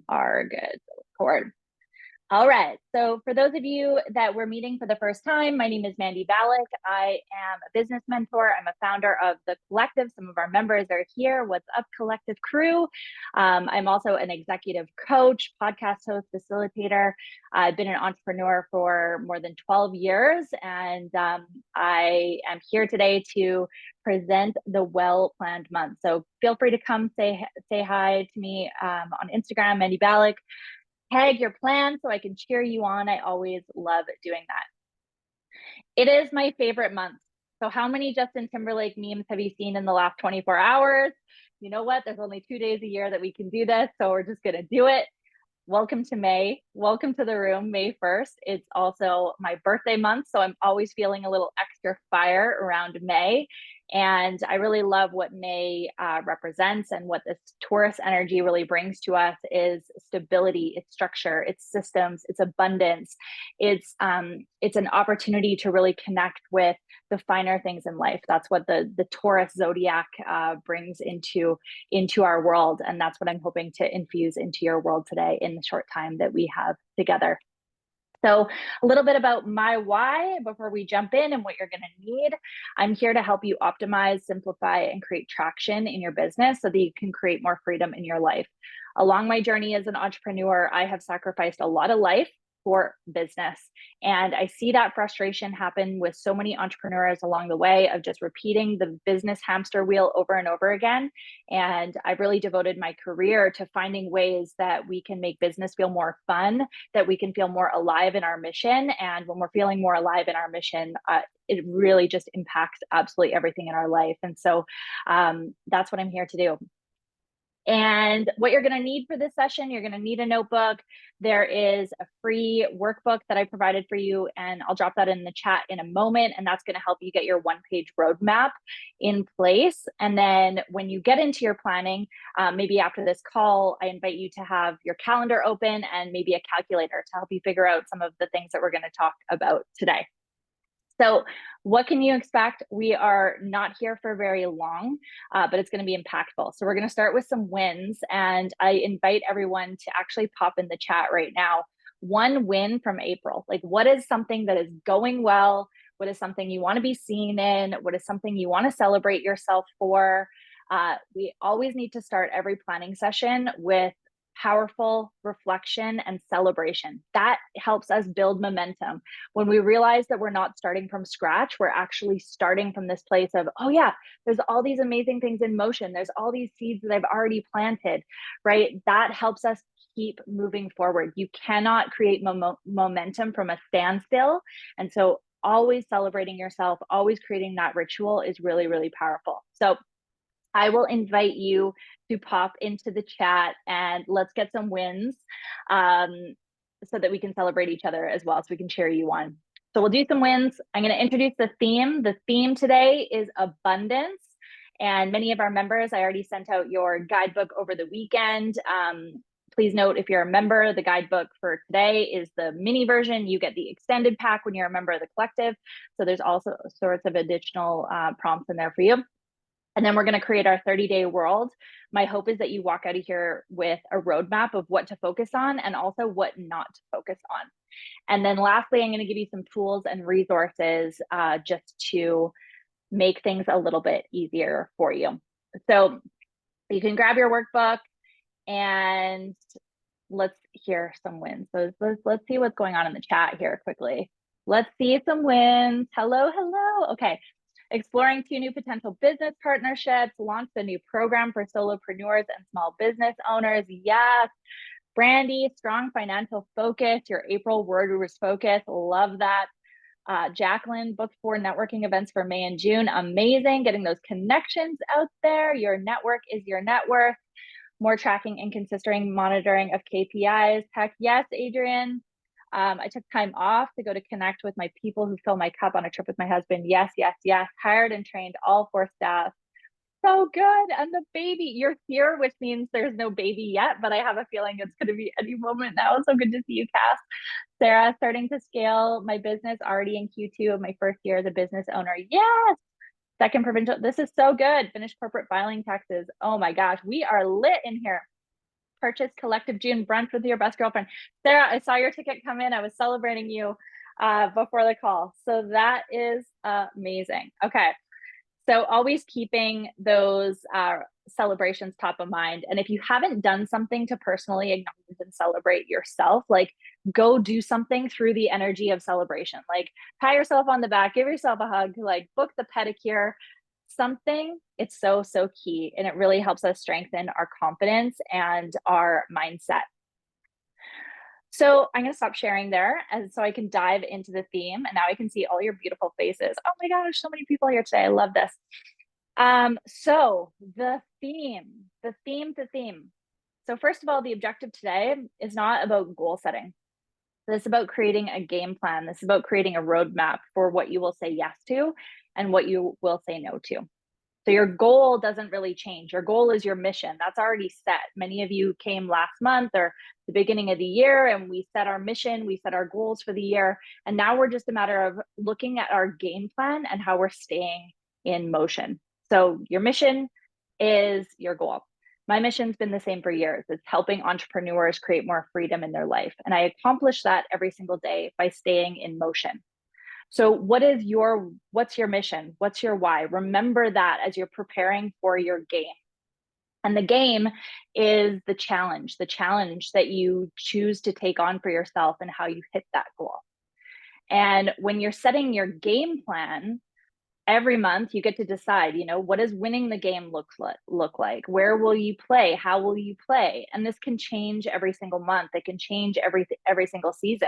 Are good. Record. All right. So for those of you that we're meeting for the first time, my name is Mandy Ballack. I am a business mentor. I'm a founder of The Collective. Some of our members are here. What's up, Collective crew? I'm also an executive coach, podcast host, facilitator. I've been an entrepreneur for more than 12 years, and I am here today to present the Well Planned Month. So feel free to come say hi to me on Instagram, Mandy Ballack. Tag your plan so I can cheer you on. I always love doing that. It is my favorite month. So how many Justin Timberlake memes have you seen in the last 24 hours? You know what? There's only 2 days a year that we can do this. So we're just going to do it. Welcome to May. Welcome to the room, May 1st. It's also my birthday month, so I'm always feeling a little extra fire around May. And I really love what May represents, and what this Taurus energy really brings to us is stability, it's structure, it's systems, it's abundance. It's an opportunity to really connect with the finer things in life. That's what the Taurus zodiac brings into our world. And that's what I'm hoping to infuse into your world today in the short time that we have together. So a little bit about my why before we jump in and what you're going to need. I'm here to help you optimize, simplify, and create traction in your business so that you can create more freedom in your life. Along my journey as an entrepreneur, I have sacrificed a lot of life for business. And I see that frustration happen with so many entrepreneurs along the way of just repeating the business hamster wheel over and over again. And I've really devoted my career to finding ways that we can make business feel more fun, that we can feel more alive in our mission. And when we're feeling more alive in our mission, it really just impacts absolutely everything in our life. And so that's what I'm here to do. And what you're going to need for this session, you're going to need a notebook. There is a free workbook that I provided for you, and I'll drop that in the chat in a moment. And that's going to help you get your one-page roadmap in place. And then when you get into your planning, maybe after this call, I invite you to have your calendar open and maybe a calculator to help you figure out some of the things that we're going to talk about today. So what can you expect? We are not here for very long, but it's going to be impactful. So we're going to start with some wins, and I invite everyone to actually pop in the chat right now. One win from April. Like, what is something that is going well? What is something you want to be seen in? What is something you want to celebrate yourself for? We always need to start every planning session with powerful reflection and celebration. That helps us build momentum. When we realize that we're not starting from scratch, we're actually starting from this place of, oh yeah, there's all these amazing things in motion. There's all these seeds that I've already planted, right? That helps us keep moving forward. You cannot create momentum from a standstill. And so always celebrating yourself, always creating that ritual is really, really powerful. So I will invite you to pop into the chat and let's get some wins so that we can celebrate each other as well, so we can cheer you on. So we'll do some wins. I'm going to introduce the theme. The theme today is abundance. And many of our members, I already sent out your guidebook over the weekend. Please note, if you're a member, the guidebook for today is the mini version. You get the extended pack when you're a member of the collective. So there's also sorts of additional prompts in there for you. And then we're going to create our 30-day world. My hope is that you walk out of here with a roadmap of what to focus on and also what not to focus on. And then lastly, I'm going to give you some tools and resources just to make things a little bit easier for you. So you can grab your workbook and let's hear some wins. So let's see what's going on in the chat here quickly. Let's see some wins. Hello, hello. Okay. Exploring 2 new potential business partnerships, launched a new program for solopreneurs and small business owners. Yes. Brandy, strong financial focus. Your April word was focus. Love that. Jacqueline, booked 4 networking events for May and June. Amazing. Getting those connections out there. Your network is your net worth. More tracking and consistent monitoring of KPIs. Heck yes, Adrian. I took time off to go to connect with my people who fill my cup on a trip with my husband. Yes, yes, yes. Hired and trained all 4 staff. So good. And the baby, you're here, which means there's no baby yet, but I have a feeling it's going to be any moment now. So good to see you, Cass. Sarah, starting to scale my business already in Q2 of my first year as a business owner. Yes. Second provincial. This is so good. Finished corporate filing taxes. Oh my gosh, we are lit in here. purchase collective June brunch with your best girlfriend. Sarah, I saw your ticket come in. I was celebrating you before the call. So that is amazing. Okay. So always keeping those celebrations top of mind. And if you haven't done something to personally acknowledge and celebrate yourself, like go do something through the energy of celebration. Like pat yourself on the back, give yourself a hug, like book the pedicure, something. It's so, so key. And it really helps us strengthen our confidence and our mindset. So I'm going to stop sharing there, and so I can dive into the theme. And now I can see all your beautiful faces. Oh my gosh, so many people here today. I love this. So the theme. So first of all, the objective today is not about goal setting. This is about creating a game plan. This is about creating a roadmap for what you will say yes to and what you will say no to. So your goal doesn't really change. Your goal is your mission. That's already set. Many of you came last month or the beginning of the year, and we set our mission, we set our goals for the year. And now we're just a matter of looking at our game plan and how we're staying in motion. So your mission is your goal. My mission's been the same for years. It's helping entrepreneurs create more freedom in their life. And I accomplish that every single day by staying in motion. So what's your mission? What's your why? Remember that as you're preparing for your game. And the game is the challenge that you choose to take on for yourself and how you hit that goal. And when you're setting your game plan, every month you get to decide, what does winning the game look like? Where will you play? How will you play? And this can change every single month. It can change every single season.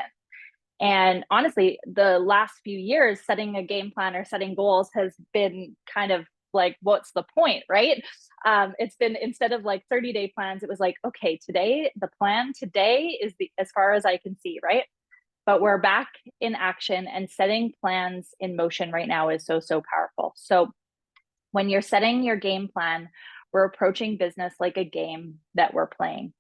And honestly, the last few years, setting a game plan or setting goals has been kind of like, what's the point, right? It's been, instead of like 30-day plans, it was like, okay, the plan today is as far as I can see, right? But we're back in action, and setting plans in motion right now is so, so powerful. So when you're setting your game plan, we're approaching business like a game that we're playing.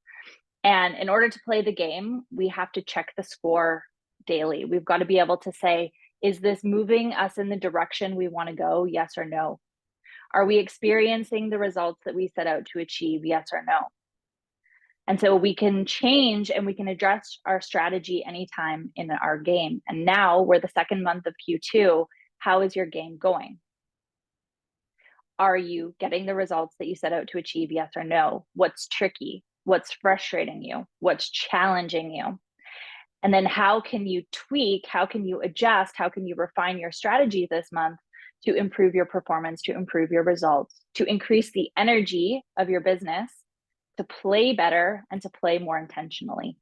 And in order to play the game, we have to check the score daily. We've got to be able to say, is this moving us in the direction we want to go? Yes or no? Are we experiencing the results that we set out to achieve? Yes or no? And so we can change and we can adjust our strategy anytime in our game. And now we're the second month of Q2. How is your game going? Are you getting the results that you set out to achieve? Yes or no? What's tricky? What's frustrating you? What's challenging you? And then how can you tweak? How can you adjust? How can you refine your strategy this month to improve your performance, to improve your results, to increase the energy of your business, to play better and to play more intentionally?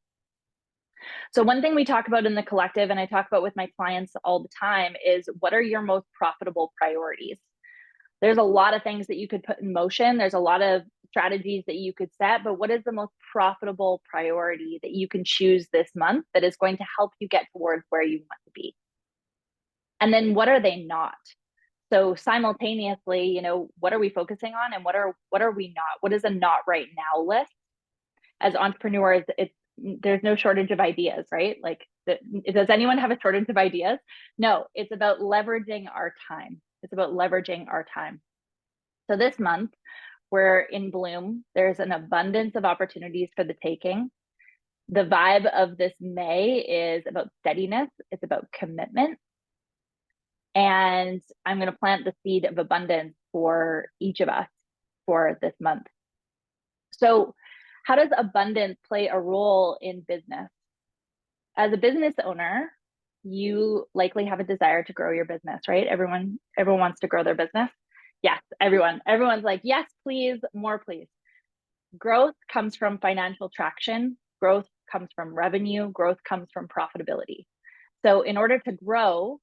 So one thing we talk about in the collective, and I talk about with my clients all the time, is what are your most profitable priorities? There's a lot of things that you could put in motion. There's a lot of strategies that you could set, but what is the most profitable priority that you can choose this month that is going to help you get towards where you want to be? And then what are they not? So simultaneously, what are we focusing on and what are we not? What is a not right now list? As entrepreneurs, there's no shortage of ideas, right? Like, does anyone have a shortage of ideas? No, it's about leveraging our time. It's about leveraging our time. So this month, we're in bloom. There's an abundance of opportunities for the taking. The vibe of this May is about steadiness. It's about commitment. And I'm going to plant the seed of abundance for each of us for this month. So how does abundance play a role in business? As a business owner, you likely have a desire to grow your business, right? Everyone wants to grow their business. Yes, everyone's like, yes, please, more please. Growth comes from financial traction. Growth comes from revenue. Growth comes from profitability. So in order to grow,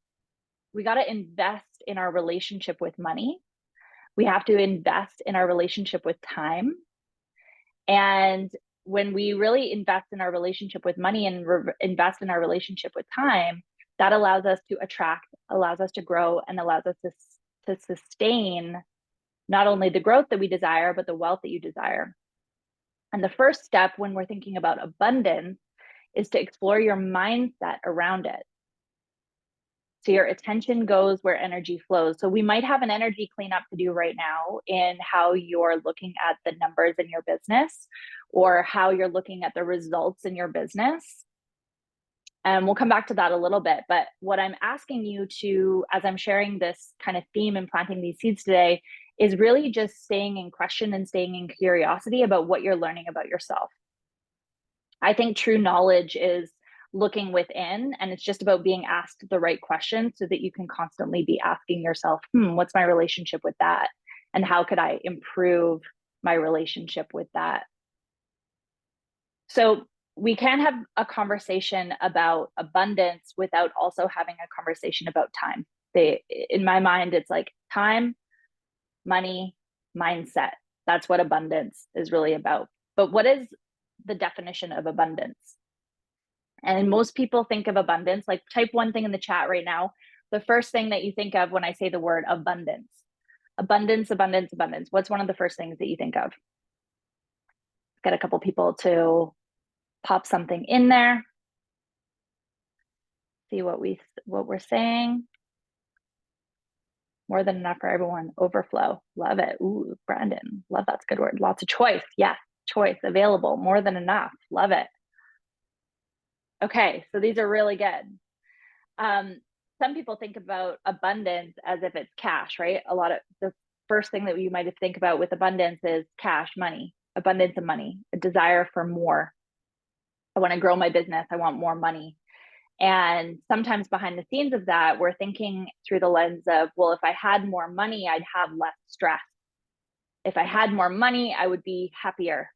we got to invest in our relationship with money. We have to invest in our relationship with time. And when we really invest in our relationship with money and invest in our relationship with time, that allows us to attract, allows us to grow, and allows us to sustain not only the growth that we desire, but the wealth that you desire. And the first step when we're thinking about abundance is to explore your mindset around it. So your attention goes where energy flows. So we might have an energy cleanup to do right now in how you're looking at the numbers in your business, or how you're looking at the results in your business. And we'll come back to that a little bit. But what I'm asking you to, as I'm sharing this kind of theme and planting these seeds today, is really just staying in question and staying in curiosity about what you're learning about yourself. I think true knowledge is looking within, and it's just about being asked the right questions so that you can constantly be asking yourself, what's my relationship with that? And how could I improve my relationship with that? So we can't have a conversation about abundance without also having a conversation about time. In my mind, it's like time, money, mindset. That's what abundance is really about. But what is the definition of abundance? And most people think of abundance, like type one thing in the chat right now. The first thing that you think of when I say the word abundance, abundance, abundance, abundance. What's one of the first things that you think of? Get a couple people to pop something in there. See what we're saying. More than enough for everyone. Overflow. Love it. Ooh, Brandon. Love that's a good word. Lots of choice. Yes. Choice available. More than enough. Love it. Okay. So these are really good. Some people think about abundance as if it's cash, right? A lot of the first thing that you might think about with abundance is cash, money, abundance of money, a desire for more. I want to grow my business. I want more money. And sometimes behind the scenes of that, we're thinking through the lens of, well, if I had more money, I'd have less stress. If I had more money, I would be happier.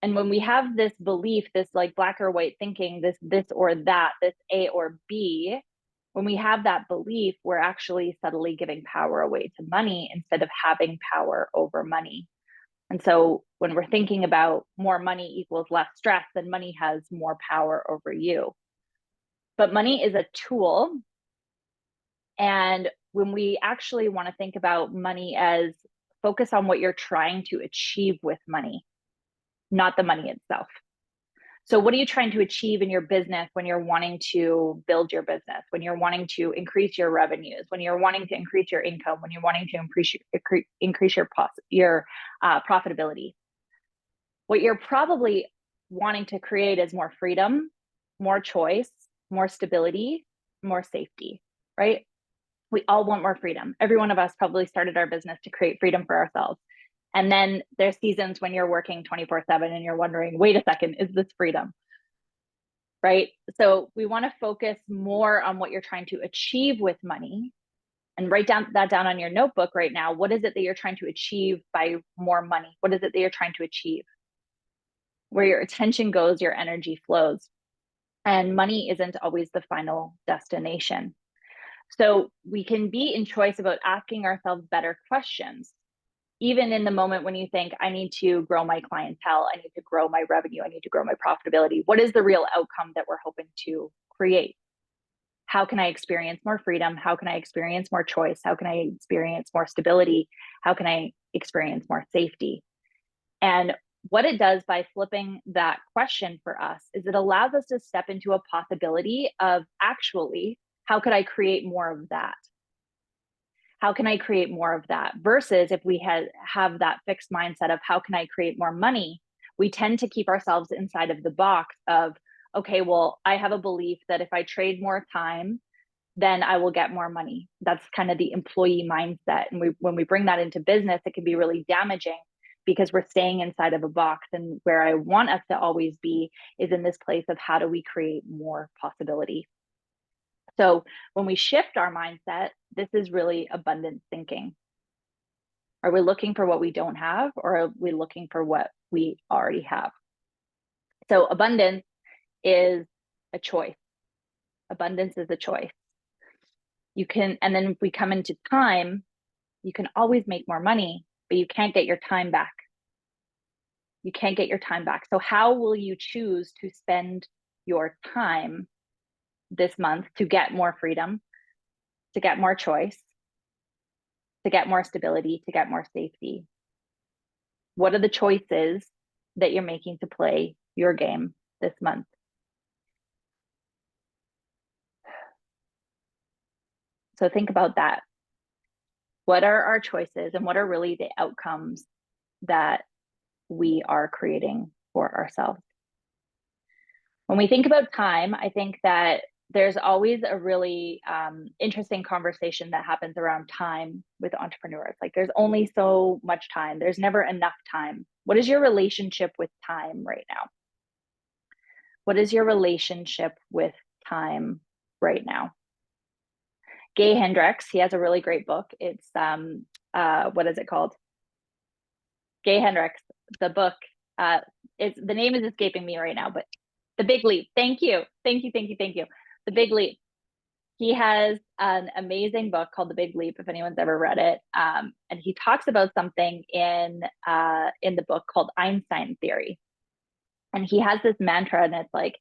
And when we have this belief, this like black or white thinking, this or that, this A or B, when we have that belief, we're actually subtly giving power away to money instead of having power over money. And so when we're thinking about more money equals less stress, then money has more power over you. But money is a tool. And when we actually want to think about money as focus on what you're trying to achieve with money, not the money itself. So what are you trying to achieve in your business when you're wanting to build your business, when you're wanting to increase your revenues, when you're wanting to increase your income, when you're wanting to increase your profitability? What you're probably wanting to create is more freedom, more choice, more stability, more safety, right? We all want more freedom. Every one of us probably started our business to create freedom for ourselves. And then there's seasons when you're working 24/7 and you're wondering, wait a second, is this freedom? Right? So we want to focus more on what you're trying to achieve with money and write that down on your notebook right now. What is it that you're trying to achieve by more money? What is it that you're trying to achieve? Where your attention goes, your energy flows. And money isn't always the final destination. So we can be in choice about asking ourselves better questions. Even in the moment when you think, I need to grow my clientele, I need to grow my revenue, I need to grow my profitability, what is the real outcome that we're hoping to create? How can I experience more freedom? How can I experience more choice? How can I experience more stability? How can I experience more safety? And what it does by flipping that question for us is it allows us to step into a possibility of actually, how could I create more of that? How can I create more of that? Versus if we have that fixed mindset of how can I create more money, we tend to keep ourselves inside of the box of, okay, well, I have a belief that if I trade more time, then I will get more money. That's kind of the employee mindset. And when we bring that into business, it can be really damaging because we're staying inside of a box. And where I want us to always be is in this place of how do we create more possibility? So when we shift our mindset, this is really abundant thinking. Are we looking for what we don't have, or are we looking for what we already have? So abundance is a choice. Abundance is a choice. You can, and then if we come into time, you can always make more money, but you can't get your time back. You can't get your time back. So how will you choose to spend your time this month to get more freedom, to get more choice, to get more stability, to get more safety? What are the choices that you're making to play your game this month? So think about that. What are our choices and what are really the outcomes that we are creating for ourselves. When we think about time, I think that there's always a really interesting conversation that happens around time with entrepreneurs. Like, there's only so much time. There's never enough time. What is your relationship with time right now? What is your relationship with time right now? Gay Hendricks, he has a really great book. It's what is it called? Gay Hendricks, the book. It's, the name is escaping me right now, but The Big Leap. Thank you. The Big Leap. He has an amazing book called The Big Leap, if anyone's ever read it. And he talks about something in the book called Einstein theory. And he has this mantra, and it's like,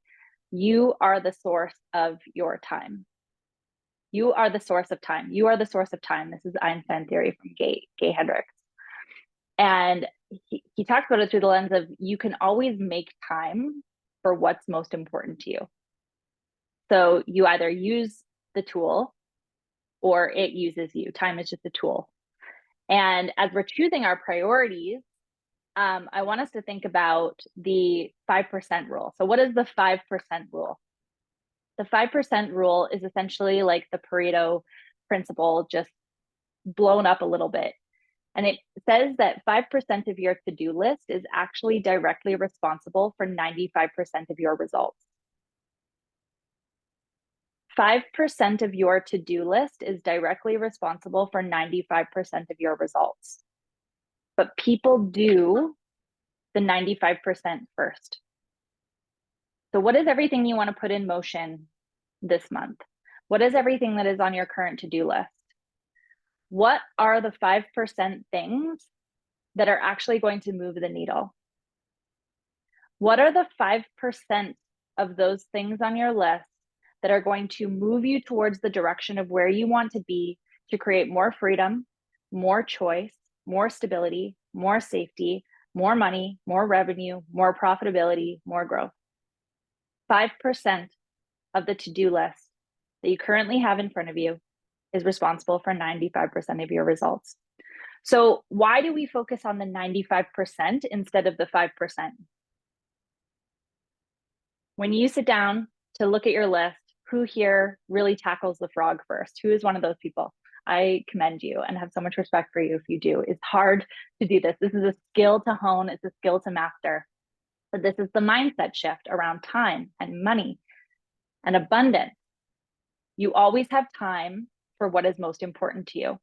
you are the source of your time. You are the source of time. You are the source of time. This is Einstein theory from Gay Hendricks. And he talks about it through the lens of, you can always make time for what's most important to you. So you either use the tool or it uses you. Time is just a tool. And as we're choosing our priorities, I want us to think about the 5% rule. So what is the 5% rule? The 5% rule is essentially like the Pareto principle, just blown up a little bit. And it says that 5% of your to-do list is actually directly responsible for 95% of your results. 5% of your to-do list is directly responsible for 95% of your results. But people do the 95% first. So what is everything you want to put in motion this month? What is everything that is on your current to-do list? What are the 5% things that are actually going to move the needle? What are the 5% of those things on your list that are going to move you towards the direction of where you want to be, to create more freedom, more choice, more stability, more safety, more money, more revenue, more profitability, more growth? 5% of the to-do list that you currently have in front of you is responsible for 95% of your results. So why do we focus on the 95% instead of the 5%? When you sit down to look at your list, who here really tackles the frog first? Who is one of those people? I commend you and have so much respect for you if you do. It's hard to do this. This is a skill to hone. It's a skill to master. But this is the mindset shift around time and money and abundance. You always have time for what is most important to you.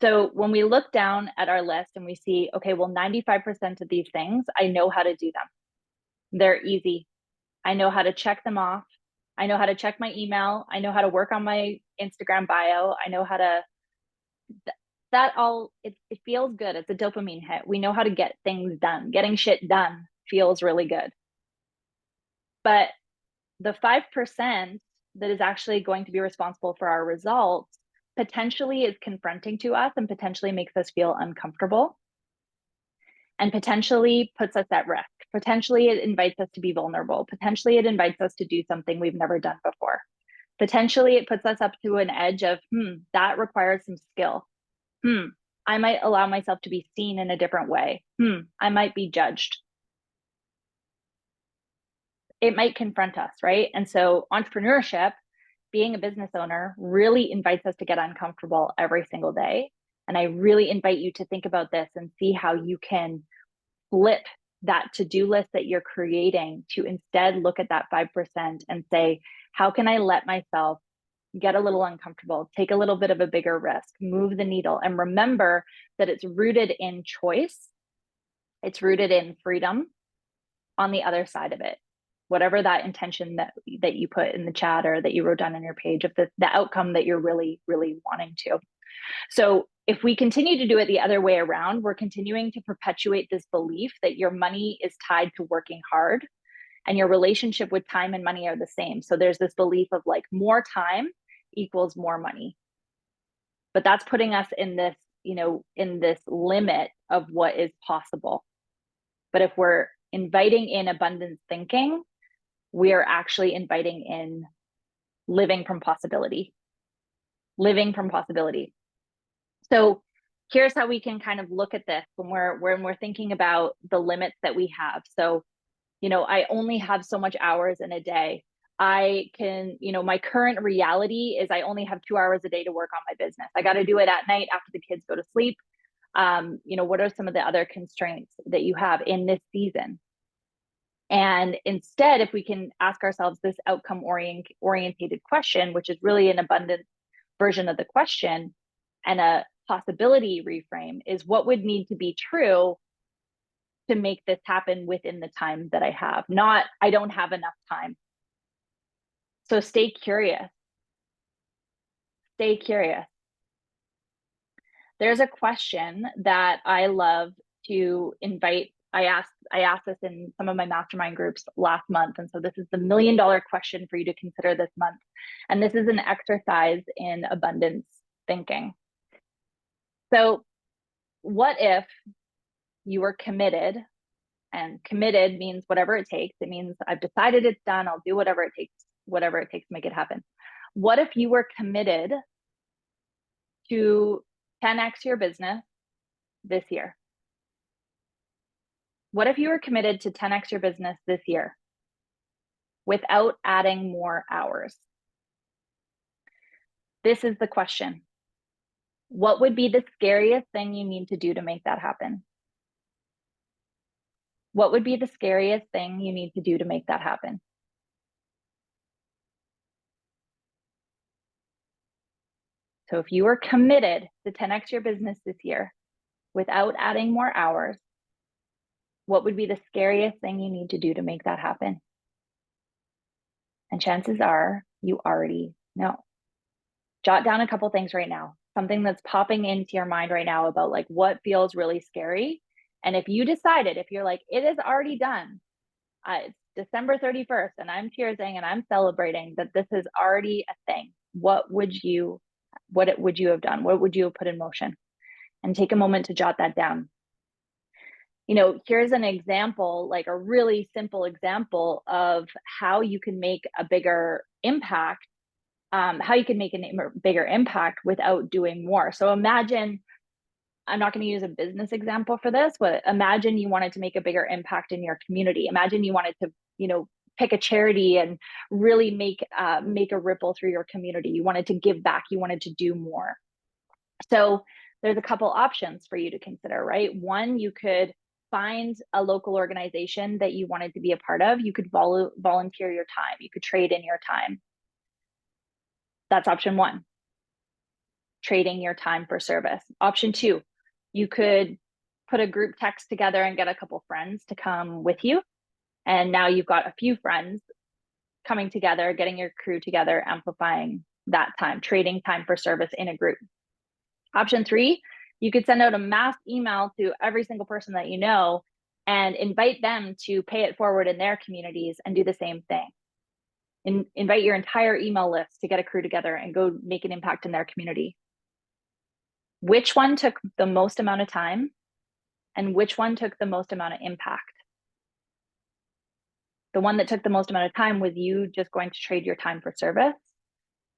So when we look down at our list and we see, okay, well, 95% of these things, I know how to do them. They're easy. I know how to check them off. I know how to check my email. I know how to work on my Instagram bio. I know how to, that all, it feels good. It's a dopamine hit. We know how to get things done. Getting shit done feels really good. But the 5% that is actually going to be responsible for our results potentially is confronting to us and potentially makes us feel uncomfortable and potentially puts us at risk. Potentially it invites us to be vulnerable. Potentially it invites us to do something we've never done before. Potentially it puts us up to an edge of, that requires some skill. I might allow myself to be seen in a different way. I might be judged. It might confront us, right? And so entrepreneurship, being a business owner, really invites us to get uncomfortable every single day. And I really invite you to think about this and see how you can flip that to-do list that you're creating to instead look at that 5% and say, how can I let myself get a little uncomfortable, take a little bit of a bigger risk, move the needle, and remember that it's rooted in choice. It's rooted in freedom on the other side of it. Whatever that intention that you put in the chat or that you wrote down on your page of the outcome that you're really, really wanting to. So if we continue to do it the other way around, we're continuing to perpetuate this belief that your money is tied to working hard and your relationship with time and money are the same. So there's this belief of like more time equals more money. But that's putting us in this, in this limit of what is possible. But if we're inviting in abundance thinking, we are actually inviting in living from possibility. So here's how we can kind of look at this when we're thinking about the limits that we have. So, I only have so much hours in a day. I can, my current reality is I only have 2 hours a day to work on my business. I got to do it at night after the kids go to sleep. What are some of the other constraints that you have in this season? And instead, if we can ask ourselves this outcome orientated question, which is really an abundant version of the question, and a possibility reframe is what would need to be true to make this happen within the time that I have, not I don't have enough time. So stay curious. Stay curious. There's a question that I love to invite. I asked this in some of my mastermind groups last month. And so this is the $1 million question for you to consider this month. And this is an exercise in abundance thinking. So what if you were committed, and committed means whatever it takes. It means I've decided it's done. I'll do whatever it takes to make it happen. What if you were committed to 10x your business this year? What if you were committed to 10x your business this year without adding more hours? This is the question. What would be the scariest thing you need to do to make that happen? What would be the scariest thing you need to do to make that happen? So if you were committed to 10x your business this year without adding more hours, what would be the scariest thing you need to do to make that happen? And chances are you already know. Jot down a couple things right now, something that's popping into your mind right now about like what feels really scary. And if you decided, if you're like, it is already done, it's December 31st and I'm cheersing and I'm celebrating that this is already a thing, what would you have done? What would you have put in motion? And take a moment to jot that down. Here's an example, like a really simple example of how you can make a bigger impact, how you can make a bigger impact without doing more. So imagine, I'm not going to use a business example for this, but imagine you wanted to make a bigger impact in your community. Imagine you wanted to, pick a charity and really make a ripple through your community. You wanted to give back. You wanted to do more. So there's a couple options for you to consider, right? One, you could find a local organization that you wanted to be a part of. You could volunteer your time. You could trade in your time. That's option one, trading your time for service. Option two, you could put a group text together and get a couple friends to come with you. And now you've got a few friends coming together, getting your crew together, amplifying that time, trading time for service in a group. Option three, you could send out a mass email to every single person that you know and invite them to pay it forward in their communities and do the same thing. Invite your entire email list to get a crew together and go make an impact in their community. Which one took the most amount of time and which one took the most amount of impact? The one that took the most amount of time was you just going to trade your time for service.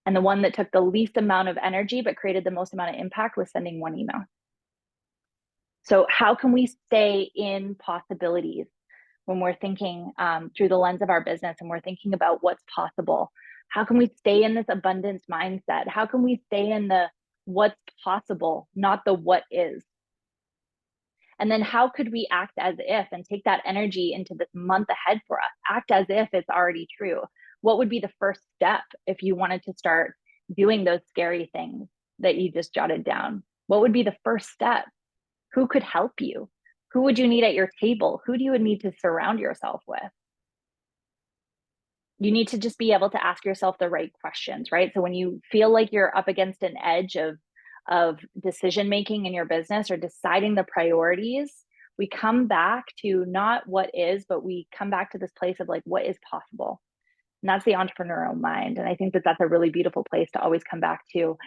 And the one that took the least amount of energy but created the most amount of impact was sending one email. So how can we stay in possibilities when we're thinking through the lens of our business and we're thinking about what's possible? How can we stay in this abundance mindset? How can we stay in the what's possible, not the what is? And then how could we act as if and take that energy into this month ahead for us? Act as if it's already true. What would be the first step if you wanted to start doing those scary things that you just jotted down? What would be the first step? Who could help you? Who would you need at your table? Who do you need to surround yourself with? You need to just be able to ask yourself the right questions, right? So when you feel like you're up against an edge of decision making in your business or deciding the priorities, we come back to not what is, but we come back to this place of like, what is possible? And that's the entrepreneurial mind. And I think that that's a really beautiful place to always come back to.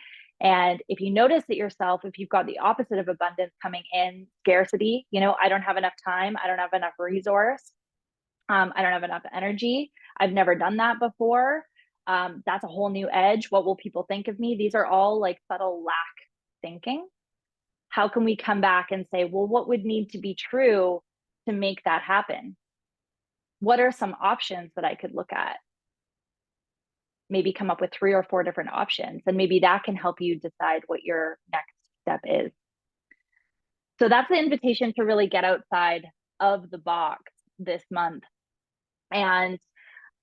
And if you notice that yourself, if you've got the opposite of abundance coming in, scarcity, I don't have enough time, I don't have enough resource, I don't have enough energy, I've never done that before, that's a whole new edge. What will people think of me? These are all like subtle lack thinking. how can we come back and say, well, what would need to be true to make that happen? What are some options that I could look at? Maybe come up with 3 or 4 different options, and maybe that can help you decide what your next step is. So that's the invitation to really get outside of the box this month. And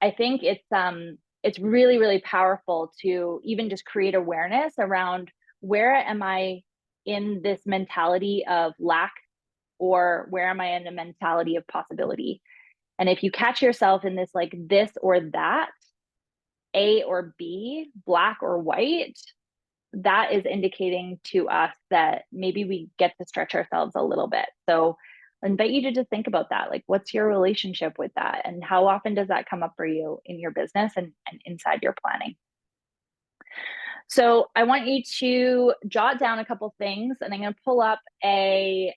I think it's really, really powerful to even just create awareness around, where am I in this mentality of lack, or where am I in the mentality of possibility? And if you catch yourself in this, like this or that, A or B, black or white, that is indicating to us that maybe we get to stretch ourselves a little bit. So I invite you to just think about that. Like, what's your relationship with that? And how often does that come up for you in your business and inside your planning? So I want you to jot down a couple things, and I'm going to pull up the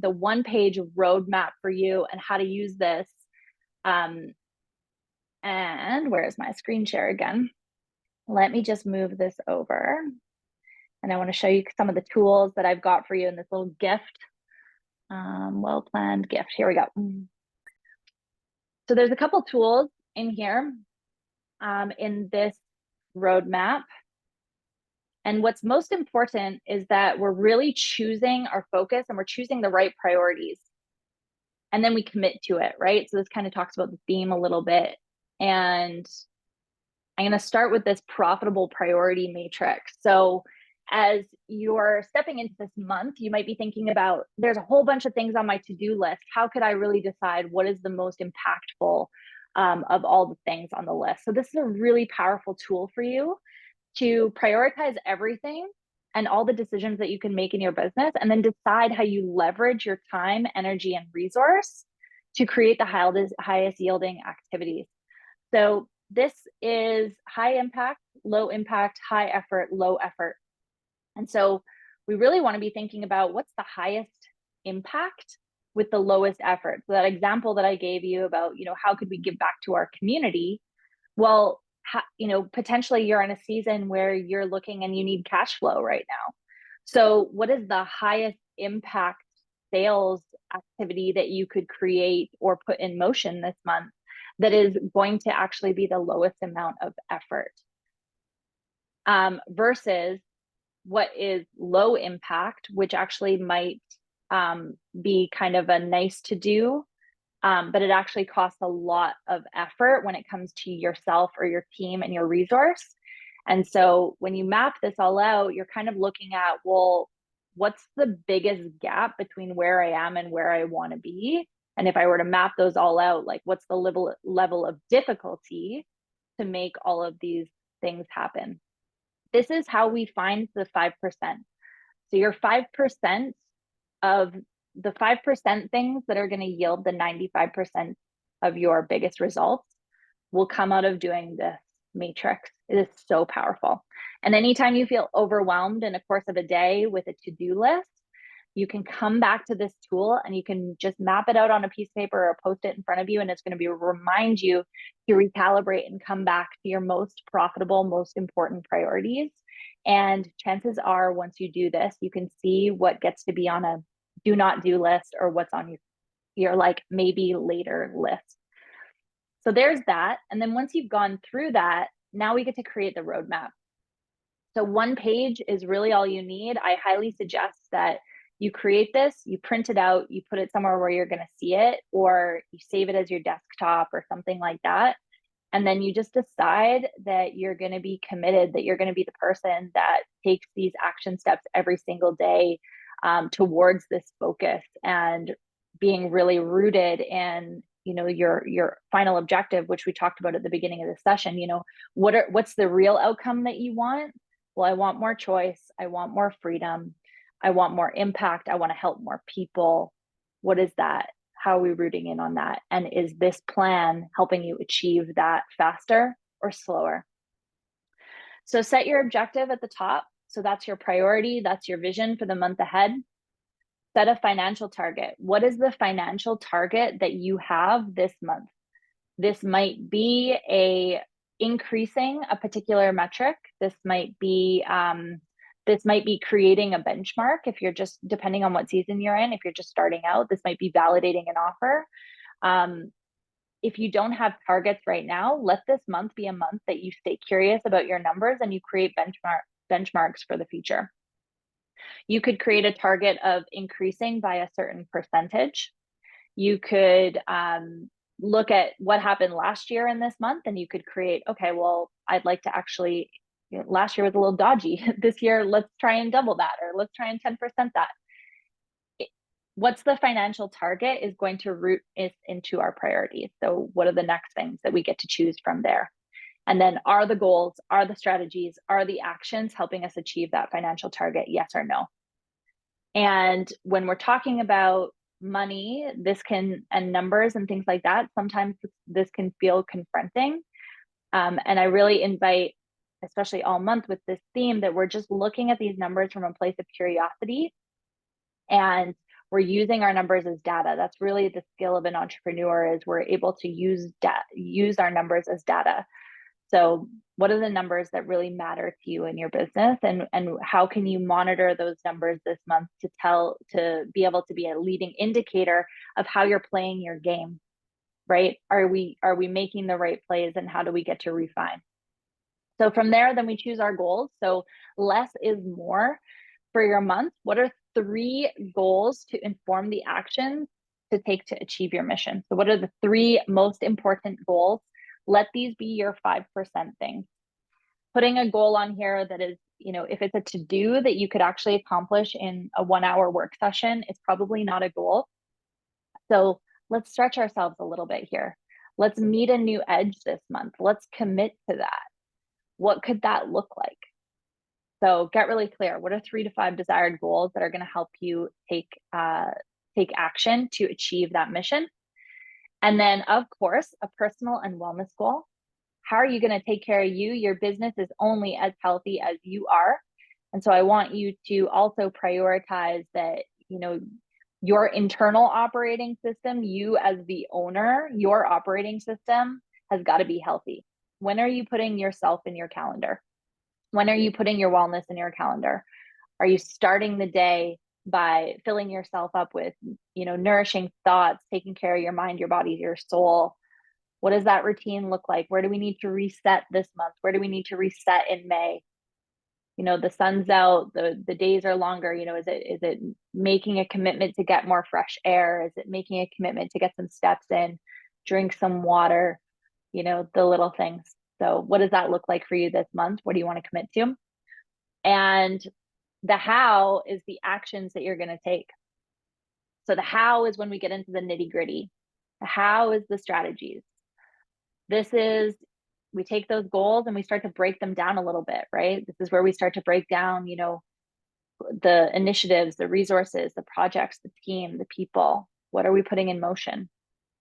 1-page roadmap for you and how to use this. And where is my screen share again? Let me just move this over. And I want to show you some of the tools that I've got for you in this little gift. Well-planned gift. Here we go. So there's a couple tools in here in this roadmap. And what's most important is that we're really choosing our focus, and we're choosing the right priorities. And then we commit to it, right? So this kind of talks about the theme a little bit. And I'm going to start with this profitable priority matrix. So as you're stepping into this month, you might be thinking about, there's a whole bunch of things on my to-do list. How could I really decide what is the most impactful of all the things on the list? So this is a really powerful tool for you to prioritize everything and all the decisions that you can make in your business, and then decide how you leverage your time, energy, and resource to create the highest yielding activities. So this is high impact, low impact, high effort, low effort. And so we really want to be thinking about what's the highest impact with the lowest effort. So that example that I gave you about, how could we give back to our community? Well, potentially you're in a season where you're looking and you need cash flow right now. So what is the highest impact sales activity that you could create or put in motion this month that is going to actually be the lowest amount of effort? Versus what is low impact, which actually might be kind of a nice to do, but it actually costs a lot of effort when it comes to yourself or your team and your resource. And so when you map this all out, you're kind of looking at, well, what's the biggest gap between where I am and where I want to be? And if I were to map those all out, like, what's the level of difficulty to make all of these things happen? This is how we find the 5%. So your 5% of the 5% things that are going to yield the 95% of your biggest results will come out of doing this matrix. It is so powerful. And anytime you feel overwhelmed in the course of a day with a to-do list, you can come back to this tool and you can just map it out on a piece of paper or post it in front of you. And it's going to remind you to recalibrate and come back to your most profitable, most important priorities. And chances are, once you do this, you can see what gets to be on a do not do list or what's on your like maybe later list. So there's that. And then once you've gone through that, now we get to create the roadmap. So 1 page is really all you need. I highly suggest that you create this, you print it out, you put it somewhere where you're going to see it, or you save it as your desktop or something like that. And then you just decide that you're going to be committed, that you're going to be the person that takes these action steps every single day towards this focus, and being really rooted in, your final objective, which we talked about at the beginning of the session. What's the real outcome that you want? Well, I want more choice. I want more freedom. I want more impact. I want to help more people. What is that? How are we rooting in on that? And is this plan helping you achieve that faster or slower? So set your objective at the top. So that's your priority. That's your vision for the month ahead. Set a financial target. What is the financial target that you have this month? This might be increasing a particular metric. This might be This might be creating a benchmark if you're just, depending on what season you're in, if you're just starting out, this might be validating an offer. If you don't have targets right now, let this month be a month that you stay curious about your numbers and you create benchmarks for the future. You could create a target of increasing by a certain percentage. You could look at what happened last year in this month, and you could create, okay, well, I'd like to actually, last year was a little dodgy. This year, let's try and double that, or let's try and 10% that. What's the financial target is going to root into our priorities. So what are the next things that we get to choose from there? And then are the goals, are the strategies, are the actions helping us achieve that financial target? Yes or no? And when we're talking about money, and numbers and things like that, sometimes this can feel confronting. And I really invite, especially all month with this theme, that we're just looking at these numbers from a place of curiosity, and we're using our numbers as data. That's really the skill of an entrepreneur, is we're able to use our numbers as data. So what are the numbers that really matter to you in your business, and how can you monitor those numbers this month to be able to be a leading indicator of how you're playing your game, right? Are we making the right plays, and how do we get to refine? So from there, then we choose our goals. So less is more for your month. What are 3 goals to inform the actions to take to achieve your mission? So what are the 3 most important goals? Let these be your 5% things. Putting a goal on here that is, if it's a to-do that you could actually accomplish in a 1-hour work session, it's probably not a goal. So let's stretch ourselves a little bit here. Let's meet a new edge this month. Let's commit to that. What could that look like? So get really clear. What are 3 to 5 desired goals that are going to help you take action to achieve that mission? And then, of course, a personal and wellness goal. How are you going to take care of you? Your business is only as healthy as you are. And so I want you to also prioritize that, your internal operating system, you as the owner, your operating system has got to be healthy. When are you putting yourself in your calendar? When are you putting your wellness in your calendar? Are you starting the day by filling yourself up with, nourishing thoughts, taking care of your mind, your body, your soul? What does that routine look like? Where do we need to reset this month? Where do we need to reset in May? The sun's out, the days are longer. Is it making a commitment to get more fresh air? Is it making a commitment to get some steps in, drink some water, the little things? So what does that look like for you this month? What do you want to commit to? And the how is the actions that you're going to take. So the how is when we get into the nitty gritty. The how is the strategies. We take those goals and we start to break them down a little bit, right? This is where we start to break down, the initiatives, the resources, the projects, the team, the people. What are we putting in motion?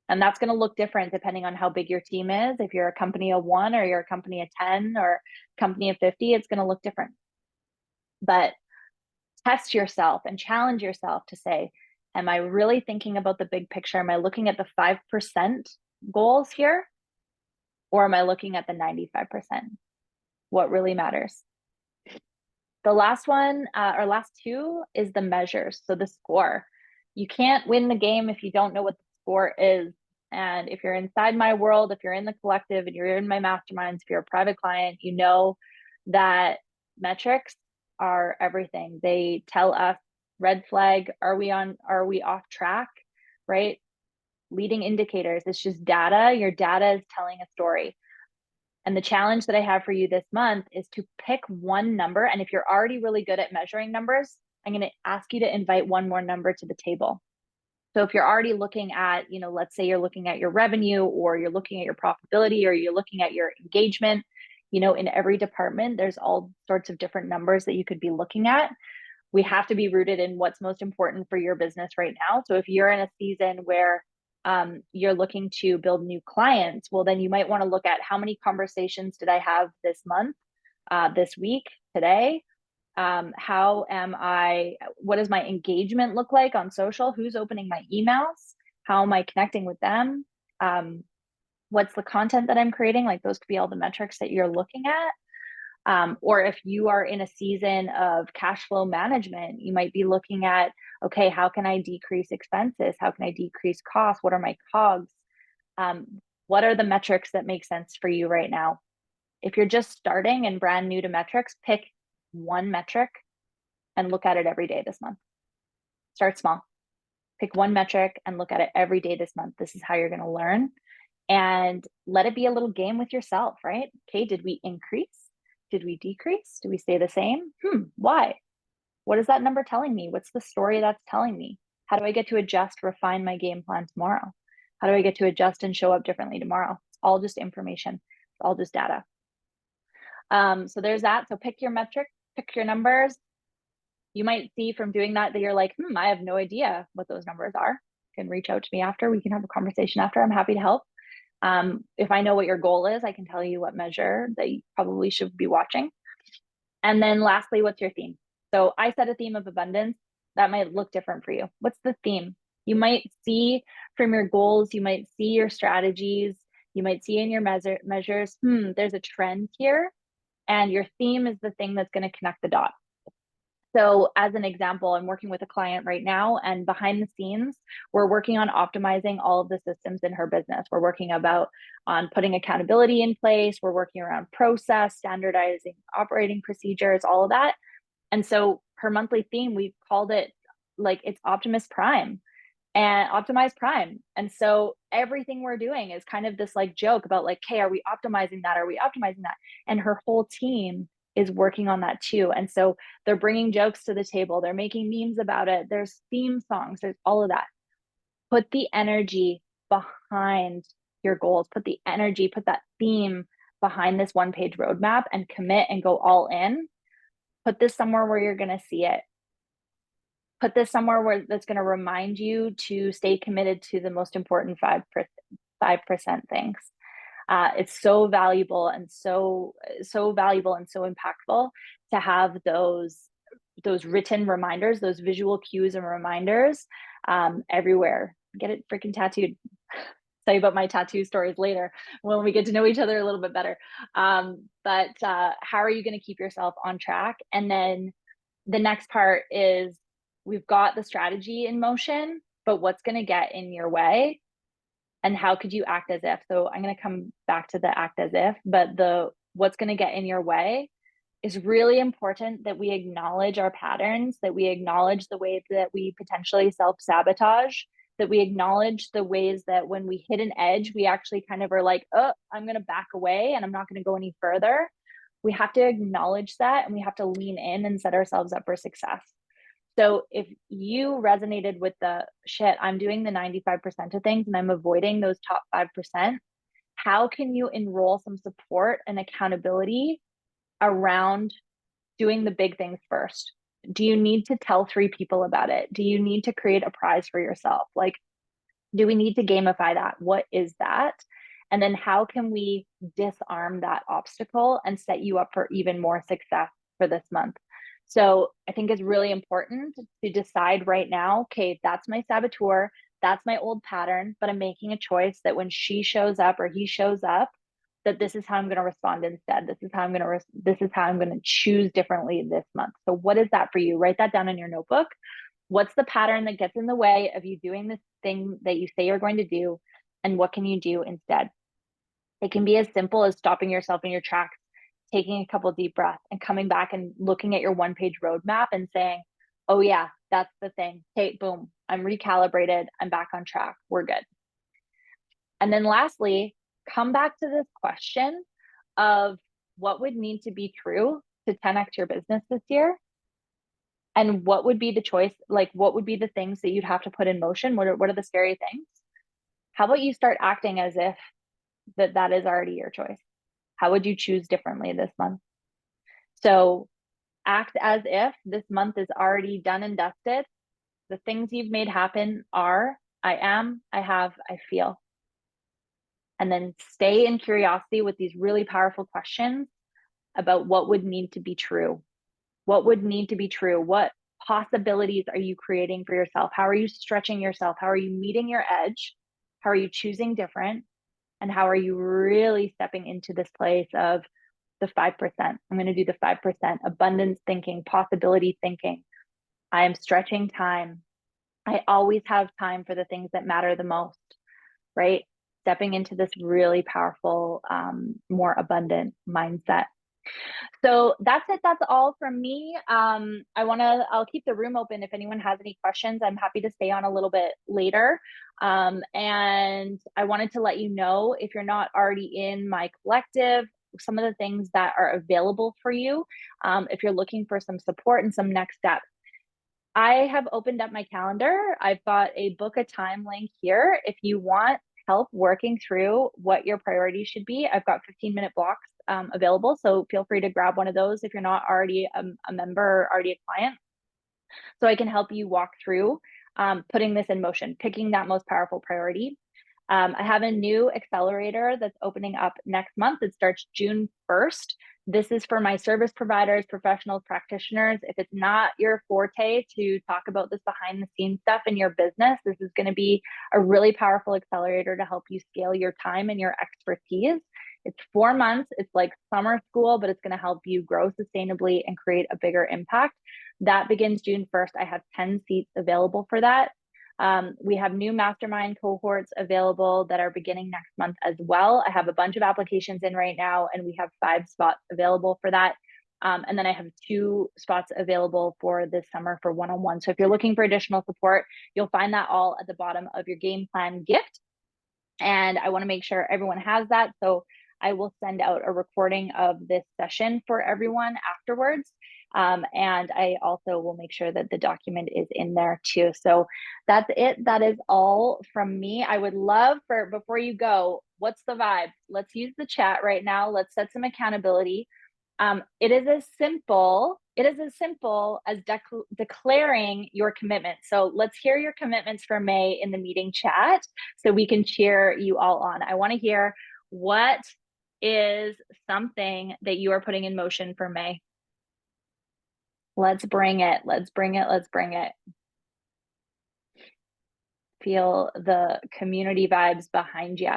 And that's going to look different depending on how big your team is. If you're a company of 1, or you're a company of 10, or a company of 50, it's going to look different. But test yourself and challenge yourself to say, am I really thinking about the big picture? Am I looking at the 5% goals here? Or am I looking at the 95%? What really matters? The last one, or last 2, is the measures. So the score. You can't win the game if you don't know what the score is. And if you're inside my world, if you're in the collective and you're in my masterminds, if you're a private client, you know that metrics are everything. They tell us, red flag, are we off track, right? Leading indicators, it's just data. Your data is telling a story. And the challenge that I have for you this month is to pick one number. And if you're already really good at measuring numbers, I'm going to ask you to invite one more number to the table. So if you're already looking at, let's say you're looking at your revenue, or you're looking at your profitability, or you're looking at your engagement, in every department, there's all sorts of different numbers that you could be looking at. We have to be rooted in what's most important for your business right now. So if you're in a season where you're looking to build new clients, well, then you might want to look at how many conversations did I have this month, this week, today? What does my engagement look like on social? Who's opening my emails? How am I connecting with them? What's the content that I'm creating? Like, those could be all the metrics that you're looking at. Or if you are in a season of cash flow management, you might be looking at, okay, how can I decrease expenses? How can I decrease costs? What are my COGS? What are the metrics that make sense for you right now? If you're just starting and brand new to metrics, pick one metric and look at it every day this month. Start small. Pick one metric and look at it every day this month. This is how you're going to learn. And let it be a little game with yourself, right? Okay, did we increase? Did we decrease? Did we stay the same? Why? What is that number telling me? What's the story that's telling me? How do I get to adjust, refine my game plan tomorrow? How do I get to adjust and show up differently tomorrow? It's all just information. It's all just data. So there's that. So pick your metric, pick your numbers. You might see from doing that you're like, I have no idea what those numbers are. You can reach out to me after. We can have a conversation after. I'm happy to help. If I know what your goal is, I can tell you what measure that you probably should be watching. And then lastly, what's your theme? So I set a theme of abundance. That might look different for you. What's the theme? You might see from your goals, you might see your strategies, you might see in your measures, there's a trend here. And your theme is the thing that's going to connect the dots. So as an example, I'm working with a client right now, and behind the scenes, we're working on optimizing all of the systems in her business. We're working on putting accountability in place. We're working around process, standardizing operating procedures, all of that. And so her monthly theme, we've called it like it's Optimus Prime and Optimize Prime. And so everything we're doing is kind of this like joke about like, hey, are we optimizing that? Are we optimizing that? And her whole team is working on that too. And so they're bringing jokes to the table. They're making memes about it. There's theme songs. There's all of that. Put the energy behind your goals. Put the energy, put that theme behind this one-page roadmap and commit and go all in. Put this somewhere where you're going to see it. Put this somewhere where that's going to remind you to stay committed to the most important 5% things. It's so valuable and so valuable and so impactful to have those written reminders, those visual cues and reminders everywhere. Get it freaking tattooed. Tell you about my tattoo stories later when we get to know each other a little bit better. But how are you going to keep yourself on track? And then the next part is we've got the strategy in motion, but what's going to get in your way? And how could you act as if? So I'm going to come back to the act as if, but the what's going to get in your way is really important that we acknowledge our patterns, that we acknowledge the ways that we potentially self-sabotage, that we acknowledge the ways that when we hit an edge, we actually kind of are like, oh, I'm going to back away and I'm not going to go any further. We have to acknowledge that and we have to lean in and set ourselves up for success. So if you resonated with the shit, I'm doing the 95% of things and I'm avoiding those top 5%, how can you enroll some support and accountability around doing the big things first? Do you need to tell 3 people about it? Do you need to create a prize for yourself? Like, do we need to gamify that? What is that? And then how can we disarm that obstacle and set you up for even more success for this month? So I think it's really important to decide right now, okay, that's my saboteur, that's my old pattern, but I'm making a choice that when she shows up or he shows up, that this is how I'm going to respond instead. This is how I'm going to choose differently this month. So what is that for you? Write that down in your notebook. What's the pattern that gets in the way of you doing this thing that you say you're going to do? And what can you do instead? It can be as simple as stopping yourself in your tracks, taking a couple deep breaths and coming back and looking at your one-page roadmap and saying, oh yeah, that's the thing. Okay, boom, I'm recalibrated. I'm back on track. We're good. And then lastly, come back to this question of what would need to be true to 10x your business this year. And what would be the choice? Like, what would be the things that you'd have to put in motion? What are the scary things? How about you start acting as if that is already your choice? How would you choose differently this month? So act as if this month is already done and dusted. The things you've made happen are I am, I have, I feel. And then stay in curiosity with these really powerful questions about what would need to be true. What would need to be true? What possibilities are you creating for yourself? How are you stretching yourself? How are you meeting your edge? How are you choosing different? And how are you really stepping into this place of the 5%. I'm going to do the 5%. Abundance thinking, possibility thinking. I am stretching time. I always have time for the things that matter the most, right? Stepping into this really powerful, more abundant mindset. So that's it. That's all from me. I'll keep the room open if anyone has any questions. I'm happy to stay on a little bit later. And I wanted to let you know, if you're not already in my collective, some of the things that are available for you. If you're looking for some support and some next steps, I have opened up my calendar. I've got a book a time link here. If you want help working through what your priorities should be, I've got 15-minute blocks available. So feel free to grab one of those if you're not already a member or already a client. So I can help you walk through putting this in motion, picking that most powerful priority. I have a new accelerator that's opening up next month. It starts June 1st. This is for my service providers, professionals, practitioners. If it's not your forte to talk about this behind the scenes stuff in your business, this is going to be a really powerful accelerator to help you scale your time and your expertise. It's 4 months. It's like summer school, but it's going to help you grow sustainably and create a bigger impact. That begins June 1st. I have 10 seats available for that. We have new mastermind cohorts available that are beginning next month as well. I have a bunch of applications in right now, and we have 5 spots available for that. And then I have 2 spots available for this summer for one-on-one. So if you're looking for additional support, you'll find that all at the bottom of your game plan gift. And I want to make sure everyone has that. So I will send out a recording of this session for everyone afterwards. And I also will make sure that the document is in there too. So that's it. That is all from me. I would love for, before you go, what's the vibe? Let's use the chat right now. Let's set some accountability. It is as simple as declaring your commitment. So let's hear your commitments for May in the meeting chat so we can cheer you all on. I want to hear, what is something that you are putting in motion for May? Let's bring it. Let's bring it. Let's bring it. Feel the community vibes behind you.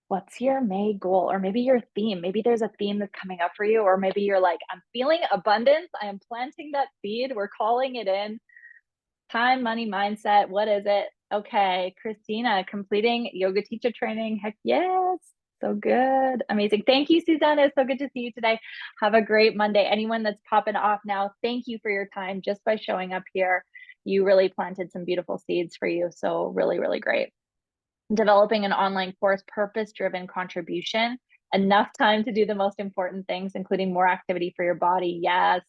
What's your May goal? Or maybe your theme. Maybe there's a theme that's coming up for you, or maybe you're like, I'm feeling abundance. I am planting that seed. We're calling it in. Time, money, mindset. What is it? Okay, Christina, completing yoga teacher training. Heck yes. So good. Amazing. Thank you, Susanna. It's so good to see you today. Have a great Monday. Anyone that's popping off now, thank you for your time just by showing up here. You really planted some beautiful seeds for you. So really, really great. Developing an online course, purpose-driven contribution, enough time to do the most important things, including more activity for your body. Yes.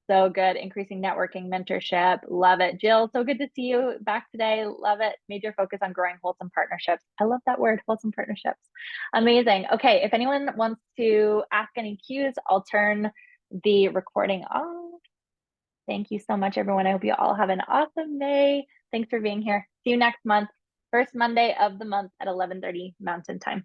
So good. Increasing networking, mentorship. Love it. Jill, so good to see you back today. Love it. Major focus on growing wholesome partnerships. I love that word, wholesome partnerships. Amazing. Okay. If anyone wants to ask any cues, I'll turn the recording off. Thank you so much, everyone. I hope you all have an awesome May. Thanks for being here. See you next month. First Monday of the month at 11:30 Mountain Time.